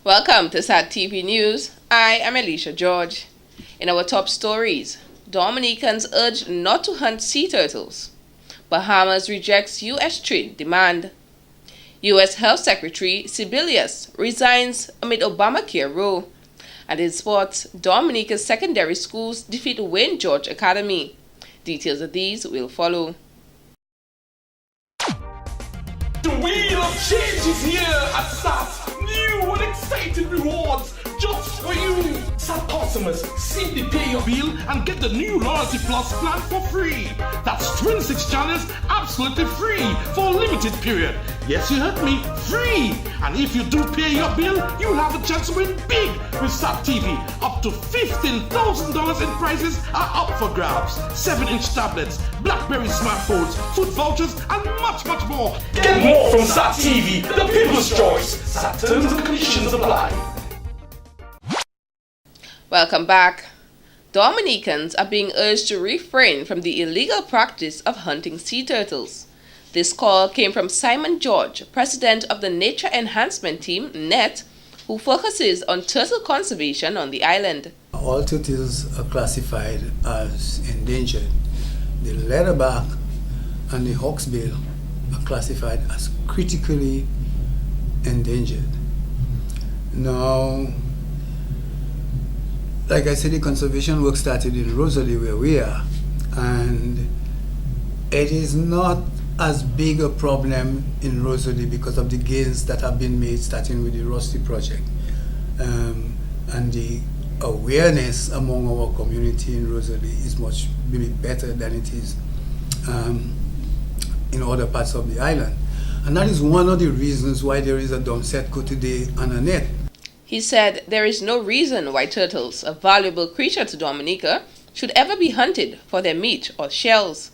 Welcome to SAT TV News. I am Alicia George. In our top stories, Dominicans urged not to hunt sea turtles. Bahamas rejects U.S. trade demand. U.S. Health Secretary Sebelius resigns amid Obamacare row. And in sports, Dominica's secondary schools defeat Wayne George Academy. Details of these will follow. The wheel of change is here at SAT. New and exciting rewards just for you. SAT customers, simply pay your bill and get the new Loyalty Plus plan for free. That's 26 channels absolutely free for a limited period. Yes, you heard me, free. And if you do pay your bill, you'll have a chance to win big with SAT TV. Up to $15,000 in prizes are up for grabs. 7-inch tablets, BlackBerry smartphones, food vouchers, and much, much more. Get more from SAT TV, the people's choice. SAT terms and conditions apply. Welcome back. Dominicans are being urged to refrain from the illegal practice of hunting sea turtles. This call came from Simon George, president of the Nature Enhancement Team, NET, who focuses on turtle conservation on the island. All turtles are classified as endangered. The leatherback and the hawksbill are classified as critically endangered. Now, like I said, the conservation work started in Rosalie, where we are, and it is not as big a problem in Rosalie because of the gains that have been made starting with the Rusty project, and the awareness among our community in Rosalie is much maybe better than it is in other parts of the island. And that is one of the reasons why there is a Domsetco today and a net. He said there is no reason why turtles, a valuable creature to Dominica, should ever be hunted for their meat or shells.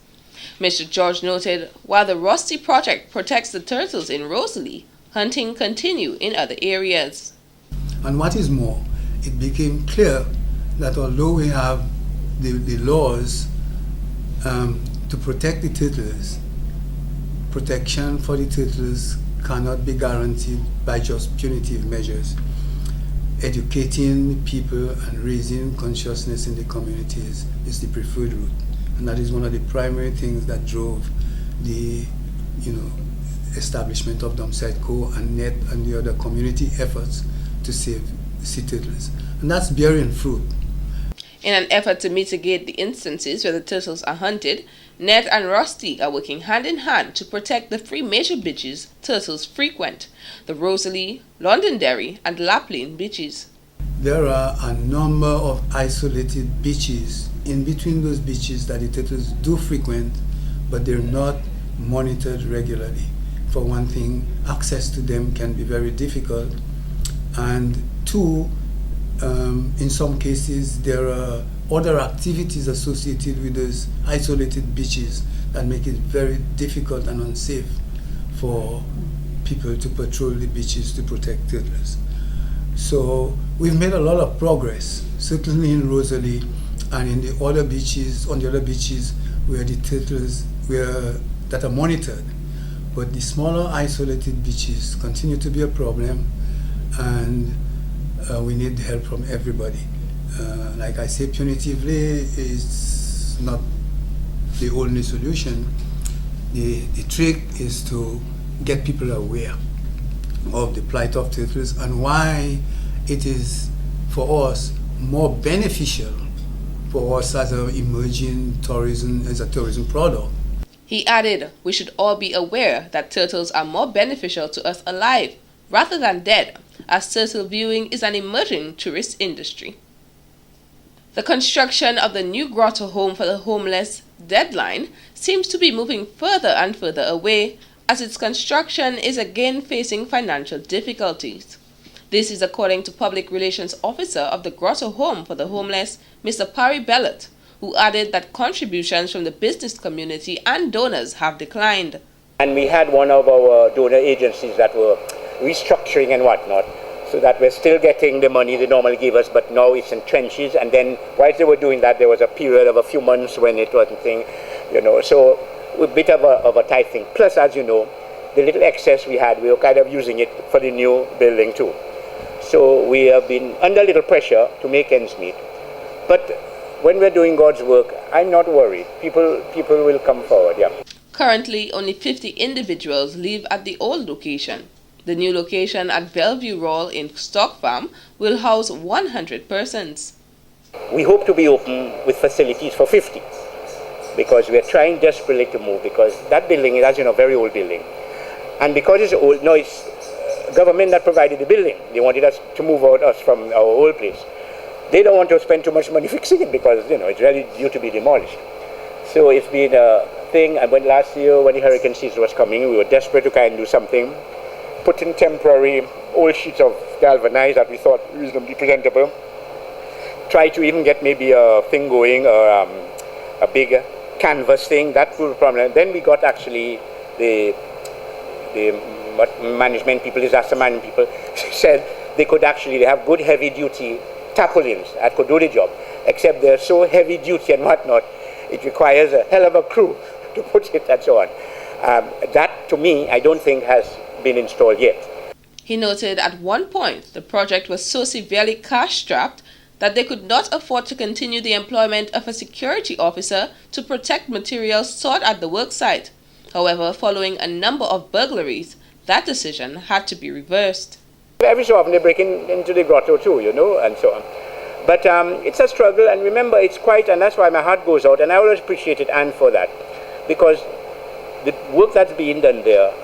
Mr. George noted, while the Rusty project protects the turtles in Rosalie, hunting continue in other areas. And what is more, it became clear that although we have the laws to protect the turtles, protection for the turtles cannot be guaranteed by just punitive measures. Educating people and raising consciousness in the communities is the preferred route, and that is one of the primary things that drove the establishment of Domsetco and NET and the other community efforts to save sea turtles, and that's bearing fruit. In an effort to mitigate the instances where the turtles are hunted, NET and Rusty are working hand in hand to protect the three major beaches turtles frequent: the Rosalie, Londonderry, and Lapland beaches. There are a number of isolated beaches in between those beaches that the turtles do frequent, but they're not monitored regularly. For one thing, access to them can be very difficult, and two, in some cases there are other activities associated with those isolated beaches that make it very difficult and unsafe for people to patrol the beaches to protect turtles. So we've made a lot of progress, certainly in Rosalie and in the other beaches, on the other beaches where the turtles that are monitored. But the smaller isolated beaches continue to be a problem, and we need help from everybody. Like I say, punitively is not the only solution. The trick is to get people aware of the plight of turtles and why it is for us more beneficial for us as an emerging tourism product. He added, we should all be aware that turtles are more beneficial to us alive rather than dead, as turtle viewing is an emerging tourist industry. The construction of the new grotto home for the homeless deadline seems to be moving further and further away, as its construction is again facing financial difficulties. This is according to Public Relations Officer of the Grotto Home for the Homeless, Mr. Parry Bellot, who added that contributions from the business community and donors have declined. And we had one of our donor agencies that were restructuring and whatnot, so that we're still getting the money they normally give us, but now it's in trenches. And then whilst they were doing that, there was a period of a few months when it wasn't thing, so a bit of a tight thing. Plus, as you know, the little excess we had, we were kind of using it for the new building too. So we have been under a little pressure to make ends meet. But when we're doing God's work, I'm not worried. People will come forward, yeah. Currently, only 50 individuals live at the old location. The new location at Bellevue Roll in Stock Farm will house 100 persons. We hope to be open with facilities for 50 because we're trying desperately to move, because that building is, as you know, a very old building. And because it's old, no, it's government that provided the building. They wanted us to move out us from our old place. They don't want to spend too much money fixing it because, you know, it's really due to be demolished. So it's been a thing. I went last year when the hurricane season was coming. We were desperate to kind of do something. Put in temporary old sheets of galvanized that we thought reasonably presentable. Try to even get maybe a thing going, or a big canvas thing. That was a problem. Then we got actually the management people, disaster management people, said they have good heavy duty tarpaulins that could do the job, except they're so heavy duty and whatnot, it requires a hell of a crew to put it and so on. That, to me, I don't think has been installed yet. He noted at one point the project was so severely cash-strapped that they could not afford to continue the employment of a security officer to protect materials stored at the worksite. However, following a number of burglaries, that decision had to be reversed. Every so often they break into the grotto too, you know, and so on. But it's a struggle, and remember, it's quite, and that's why my heart goes out, and I always appreciated Anne for that, because the work that's being done there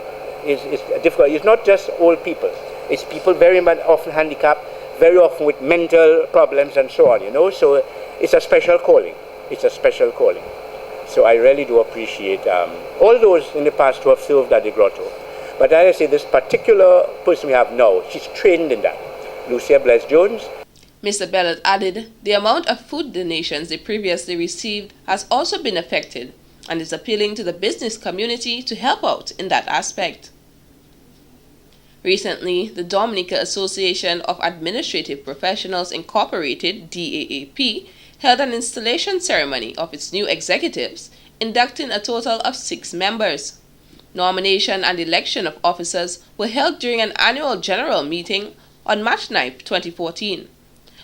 is difficult. It's not just old people. It's people very much often handicapped, very often with mental problems and so on, you know. So it's a special calling. It's a special calling. So I really do appreciate all those in the past who have served at the grotto. But as I say, this particular person we have now, she's trained in that, Lucia Bless-Jones. Mr. Bellot added the amount of food donations they previously received has also been affected and is appealing to the business community to help out in that aspect. Recently, the Dominica Association of Administrative Professionals Incorporated, DAAP, held an installation ceremony of its new executives, inducting a total of 6 members. Nomination and election of officers were held during an annual general meeting on March 9, 2014.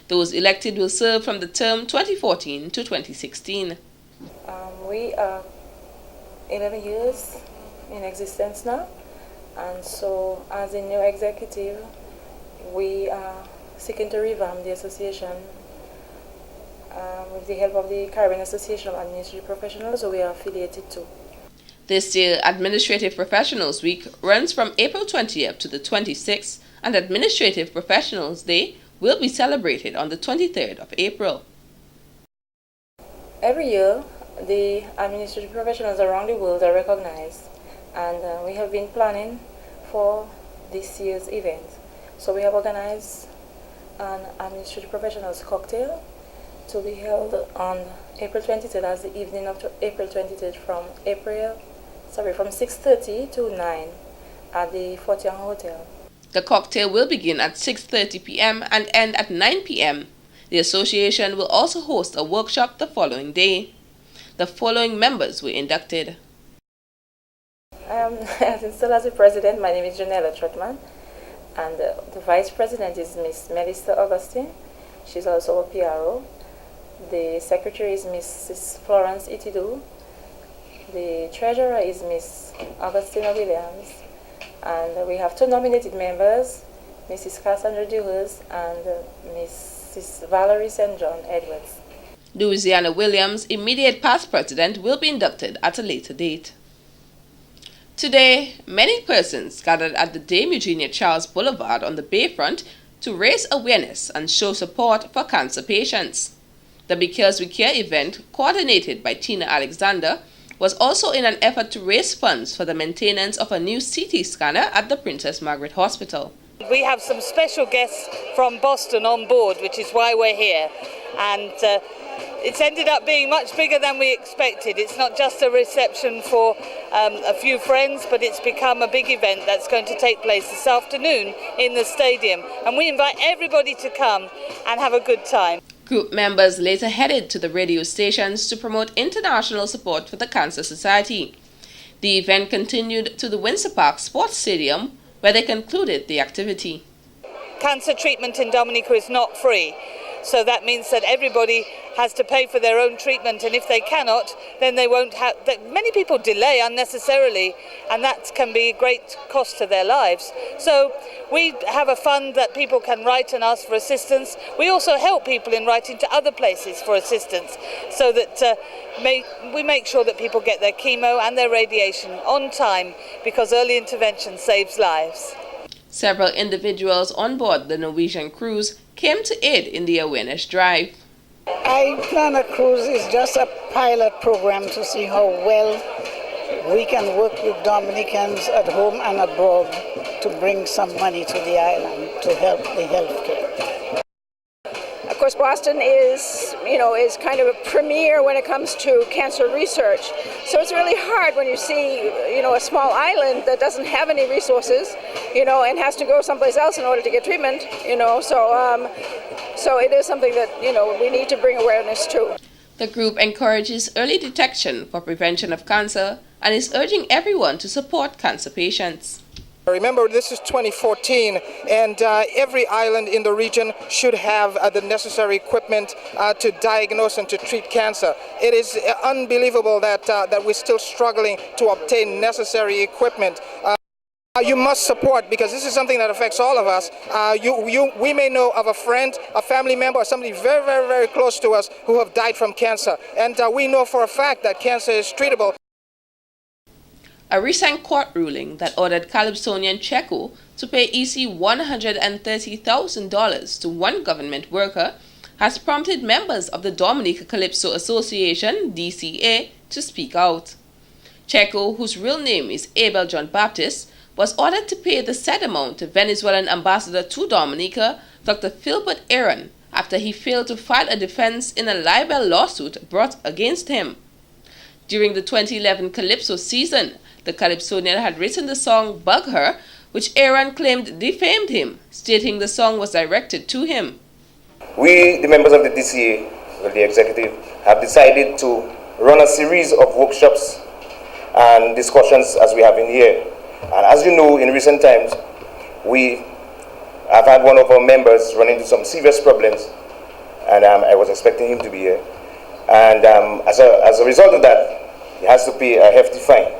Those elected will serve from the term 2014 to 2016. We are 11 years in existence now, and so as a new executive, we are seeking to revamp the association with the help of the Caribbean Association of Administrative Professionals, who we are affiliated to. This year, Administrative Professionals Week runs from April 20th to the 26th, and Administrative Professionals Day will be celebrated on the 23rd of April. Every year, the administrative professionals around the world are recognized, and we have been planning for this year's event. So we have organized an administrative professionals cocktail to be held on April 23rd, as the evening of April 23rd, from 6:30 to 9 at the Fort Young Hotel. The cocktail will begin at 6:30 p.m. and end at 9 p.m. The association will also host a workshop the following day. The following members were inducted. Still as the president, my name is Janella Trotman, and the vice president is Miss Melissa Augustine. She's also a PRO. The secretary is Mrs. Florence Itidu. The treasurer is Miss Augustina Williams. And we have 2 nominated members, Mrs. Cassandra Dewars and Mrs. Valerie St. John Edwards. Louisiana Williams, immediate past president, will be inducted at a later date. Today, many persons gathered at the Dame Eugenia Charles Boulevard on the Bayfront to raise awareness and show support for cancer patients. The Because We Care event, coordinated by Tina Alexander, was also in an effort to raise funds for the maintenance of a new CT scanner at the Princess Margaret Hospital. We have some special guests from Boston on board, which is why we're here. And it's ended up being much bigger than we expected. It's not just a reception for a few friends, but it's become a big event that's going to take place this afternoon in the stadium. And we invite everybody to come and have a good time. Group members later headed to the radio stations to promote international support for the Cancer Society. The event continued to the Windsor Park Sports Stadium, where they concluded the activity. cancer treatment in Dominica is not free. So that means that everybody has to pay for their own treatment, and if they cannot, then they won't have. Many people delay unnecessarily, and that can be a great cost to their lives. So we have a fund that people can write and ask for assistance. We also help people in writing to other places for assistance, so that we make sure that people get their chemo and their radiation on time, because early intervention saves lives. Several individuals on board the Norwegian cruise came to aid in the awareness drive. I-Plan Cruise is just a pilot program to see how well we can work with Dominicans at home and abroad to bring some money to the island to help the healthcare. Of course, Boston is kind of a premier when it comes to cancer research. So it's really hard when you see, a small island that doesn't have any resources, and has to go someplace else in order to get treatment, So it is something that, we need to bring awareness to. The group encourages early detection for prevention of cancer and is urging everyone to support cancer patients. Remember, this is 2014, and every island in the region should have the necessary equipment to diagnose and to treat cancer. It is unbelievable that we're still struggling to obtain necessary equipment. You must support, because this is something that affects all of us. We may know of a friend, a family member, or somebody very, very, very close to us who have died from cancer, and we know for a fact that cancer is treatable. A recent court ruling that ordered Calypsonian Checo to pay EC $130,000 to one government worker has prompted members of the Dominica Calypso Association, DCA, to speak out. Checo, whose real name is Abel John Baptist, was ordered to pay the said amount to Venezuelan ambassador to Dominica, Dr. Philbert Aaron, after he failed to file a defense in a libel lawsuit brought against him. During the 2011 Calypso season, the Calypsonian had written the song Bug Her, which Aaron claimed defamed him, stating the song was directed to him. We, the members of the DCA, the executive, have decided to run a series of workshops and discussions as we have in here. And as you know, in recent times, we have had one of our members run into some serious problems, and I was expecting him to be here. And as a result of that, he has to pay a hefty fine.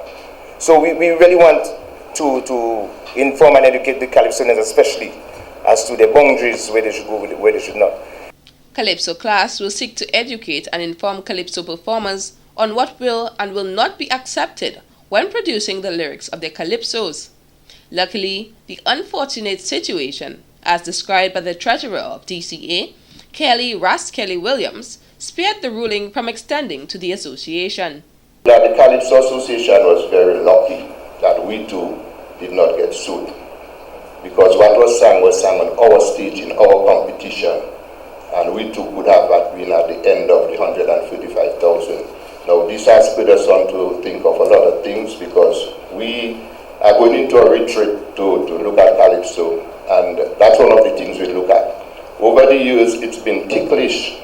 So we really want to inform and educate the Calypsonians, especially as to the boundaries where they should go, where they should not. Calypso class will seek to educate and inform Calypso performers on what will and will not be accepted when producing the lyrics of their Calypsos. Luckily, the unfortunate situation, as described by the treasurer of DCA, Kelly Williams, spared the ruling from extending to the association. The Calypso Association was very lucky that we too did not get sued, because what was sung on our stage in our competition, and we too could have been at the end of the 135,000. Now this has put us on to think of a lot of things, because we are going into a retreat to look at Calypso, and that's one of the things we look at. Over the years, it's been ticklish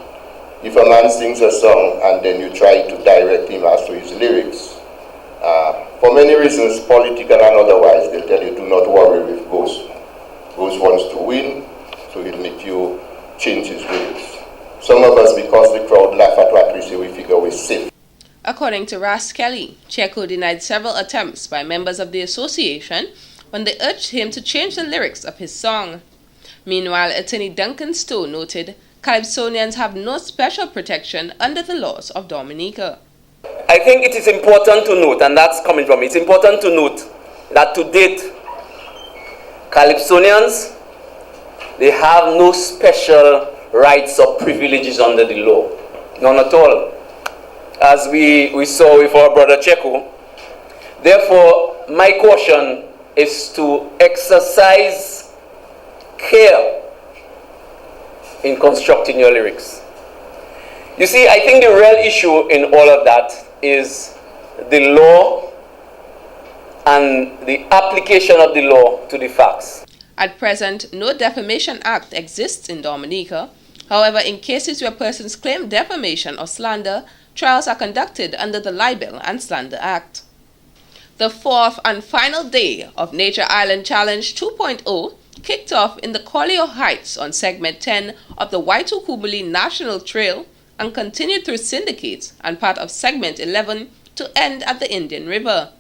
if a man sings a song and then you try to direct him as to his lyrics. For many reasons, political and otherwise, they'll tell you do not worry with Ghost. Ghost wants to win, so he'll make you change his lyrics. Some of us, because the crowd laugh at what we say, we figure we're safe. According to Ras Kelly, Checo denied several attempts by members of the association when they urged him to change the lyrics of his song. Meanwhile, attorney Duncan Stowe noted Calypsonians have no special protection under the laws of Dominica. I think it is important to note, and that's coming from me, it's important to note that to date, Calypsonians, they have no special rights or privileges under the law. None at all. As we saw with our brother Checo. Therefore, my caution is to exercise care in constructing your lyrics. You see, I think the real issue in all of that is the law and the application of the law to the facts. At present, no Defamation Act exists in Dominica. However, in cases where persons claim defamation or slander, trials are conducted under the Libel and Slander Act. The fourth and final day of Nature Island Challenge 2.0 kicked off in the Collio Heights on segment 10 of the Waitukubuli National Trail and continued through Syndicate and part of segment 11 to end at the Indian River.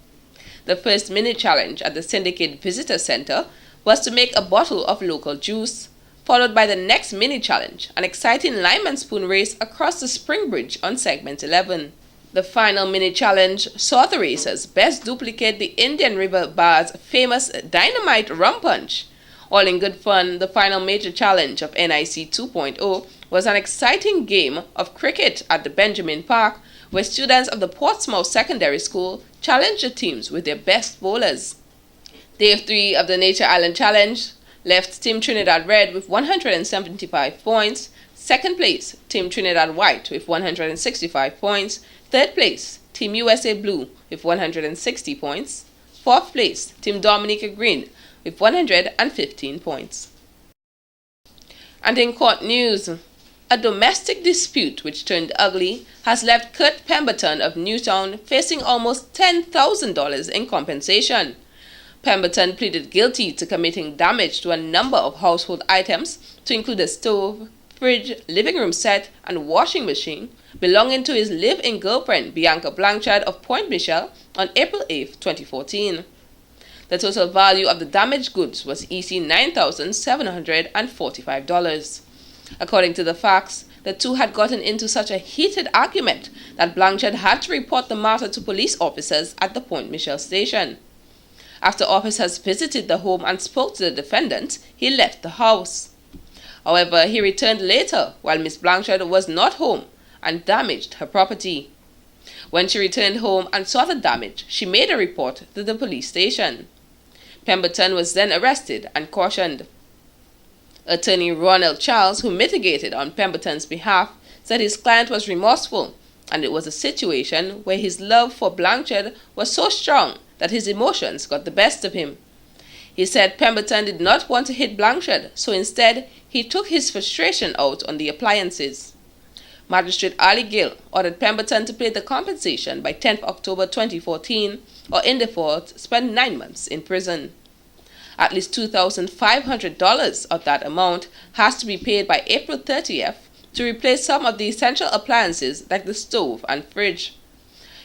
The first mini challenge at the Syndicate Visitor Center was to make a bottle of local juice, followed by the next mini challenge, an exciting lime and spoon race across the Spring Bridge on segment 11. The final mini challenge saw the racers best duplicate the Indian River Bar's famous Dynamite Rum Punch. All in good fun, the final major challenge of NIC 2.0 was an exciting game of cricket at the Benjamin Park, where students of the Portsmouth Secondary School challenged the teams with their best bowlers. Day 3 of the Nature Island Challenge left Team Trinidad Red with 175 points. Second place, Team Trinidad White with 165 points. Third place, Team USA Blue with 160 points. Fourth place, Team Dominica Green with 115 points. And in court news, a domestic dispute which turned ugly has left Kurt Pemberton of Newtown facing almost $10,000 in compensation. Pemberton pleaded guilty to committing damage to a number of household items, to include a stove, fridge, living room set, and washing machine belonging to his live-in girlfriend Bianca Blanchard of Point Michel on April 8, 2014. The total value of the damaged goods was EC $9,745. According to the facts, the two had gotten into such a heated argument that Blanchard had to report the matter to police officers at the Point Michel station. After officers visited the home and spoke to the defendant, he left the house. However, he returned later while Miss Blanchard was not home and damaged her property. When she returned home and saw the damage, she made a report to the police station. Pemberton was then arrested and cautioned. Attorney Ronald Charles, who mitigated on Pemberton's behalf, said his client was remorseful and it was a situation where his love for Blanchard was so strong that his emotions got the best of him. He said Pemberton did not want to hit Blanchard, so instead he took his frustration out on the appliances. Magistrate Ali Gill ordered Pemberton to pay the compensation by 10th October 2014 or in default spend 9 months in prison. At least $2,500 of that amount has to be paid by April 30th to replace some of the essential appliances like the stove and fridge.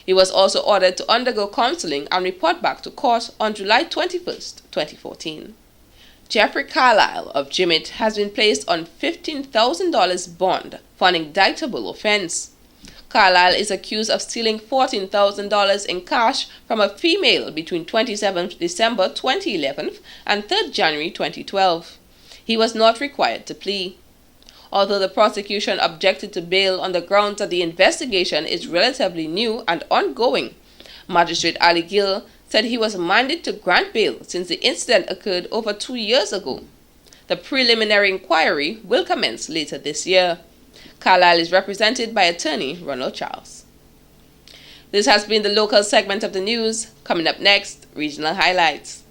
He was also ordered to undergo counseling and report back to court on July 21st, 2014. Jeffrey Carlisle of Jimmet has been placed on $15,000 bond for an indictable offense. Carlisle is accused of stealing $14,000 in cash from a female between 27 December 2011 and 3 January 2012. He was not required to plea. Although the prosecution objected to bail on the grounds that the investigation is relatively new and ongoing, Magistrate Ali Gill said he was minded to grant bail since the incident occurred over 2 years ago. The preliminary inquiry will commence later this year. Carlisle is represented by attorney Ronald Charles. This has been the local segment of the news. Coming up next, regional highlights.